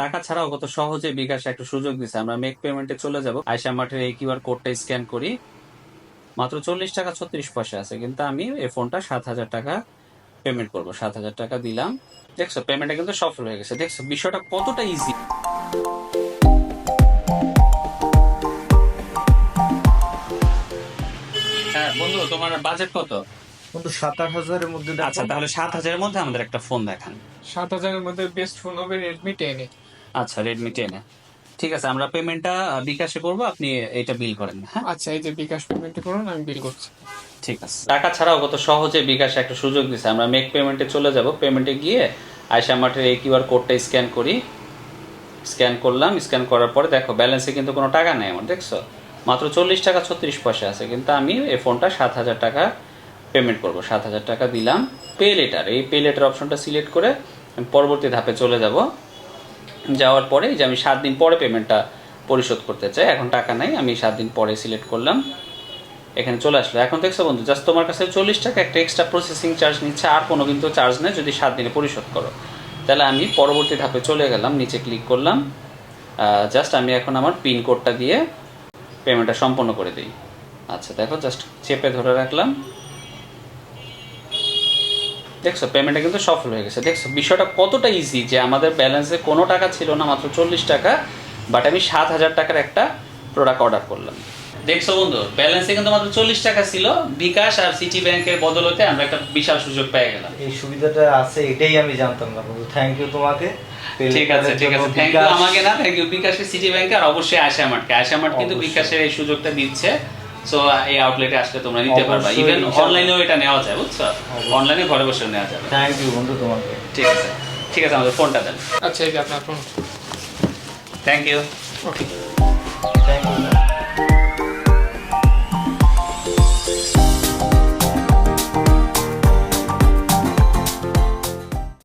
টাকা ছাড়াও কত সহজে বিকাশে একটা সুযোগ দিচ্ছে। আমরা মেক পেমেন্টে চলে যাব, আয়শা মার্টের এই কিউআর কোডটা স্ক্যান করি, মাত্র 40 টাকা 36 পয়সা আছে, কিন্তু আমি এই ফোনটা 7,000 টাকা পেমেন্ট করবো। 7,000 টাকা দিলাম, দেখছো পেমেন্টটা কিন্তু সফল হয়ে গেছে। দেখছো বিষয়টা কতটা ইজি। হ্যাঁ বন্ধু, তোমার বাজেট কত? কিন্তু 27,000-এর মধ্যে আচ্ছা, দেখো। তাহলে 7,000-এর মধ্যে আমাদের একটা ফোন দেখান। 7,000-এর মধ্যে বেস্ট ফোন হবে Redmi 10 এ। আচ্ছা, রেডমি 10 ঠিক আছে, আমরা পেমেন্টটা বিকাশে করবো, আপনি এটা বিল করেন। হ্যাঁ আচ্ছা, এই যে বিকাশ পেমেন্ট করুন, আমি বিল করছি। ঠিক আছে। টাকা ছাড়াও কত সহজে বিকাশে একটা সুযোগ দিচ্ছে। আমরা মেক পেমেন্টে চলে যাব, পেমেন্টে গিয়ে আয়শা মার্টের এই কিউআর কোডটা স্ক্যান করি, স্ক্যান করলাম। স্ক্যান করার পরে দেখো ব্যালেন্সে কিন্তু কোনো টাকা নেই আমার, দেখছো মাত্র 40 টাকা 36 পয়সা আছে, কিন্তু আমি এই ফোনটা 7,000 টাকা পেমেন্ট করবো। 7,000 টাকা দিলাম। পে লেটার, এই পে লেটার অপশনটা সিলেক্ট করে আমি পরবর্তী ধাপে চলে যাব। যাওয়ার পরে যে আমি 7 দিন পরে পেমেন্টটা পরিশোধ করতে চাই, এখন টাকা নাই, আমি 7 দিন পরে সিলেক্ট করলাম, এখানে চলে আসলো। এখন দেখছো বন্ধু, জাস্ট তোমার কাছে 40 টাকা একটা এক্সট্রা প্রসেসিং চার্জ নিচ্ছে, আর কোনো কিন্তু চার্জ নেই যদি 7 দিনে পরিশোধ করো। তাহলে আমি পরবর্তী ধাপে চলে গেলাম, নিচে ক্লিক করলাম, জাস্ট আমি এখন আমার পিন কোডটা দিয়ে পেমেন্টটা সম্পন্ন করে দিই। আচ্ছা দেখো, জাস্ট চেপে ধরে রাখলাম, দেখছো পেমেন্টটা কিন্তু সফল হয়ে গেছে। দেখছো বিষয়টা কতটা ইজি, যে আমাদের ব্যালেন্সে কোনো টাকা ছিল না, মাত্র 40 টাকা, বাট আমি 7,000 টাকার একটা প্রোডাক্ট অর্ডার করলাম। দেখছো বন্ধু, ব্যালেন্সে কিন্তু মাত্র 40 টাকা ছিল, বিকাশ আর সিটি ব্যাংকের বদলতে আমরা একটা বিশাল সুযোগ পেয়ে গেলাম। এই সুবিধাটা আছে, এটাই আমি জানতাম না বন্ধু। থ্যাংক ইউ তোমাকে। ঠিক আছে ঠিক আছে, থ্যাংক ইউ আমাকে না, থ্যাংক ইউ বিকাশে, সিটি ব্যাংকে, আর অবশ্যই আয়শা মার্টকে। আয়শা মার্ট কিন্তু অবশ্যই। বিকাশের এই সুযোগটা দিচ্ছে। সো এই আউটলেটে আসলে তোমরা নিতে পারবা, অবশ্যই, ইভেন ইনশাআল্লাহ। অনলাইনেও এটা নেওয়া যায়, বুঝছো, অবশ্যই। অনলাইনে ঘরে বসে নেওয়া যাবে। থ্যাংক ইউ বন্ধু তোমাকে। ঠিক আছে ঠিক আছে, আমাদের ফোনটা দেন। আচ্ছা, এই যে আপনার ফোন। Thank you. ওকে।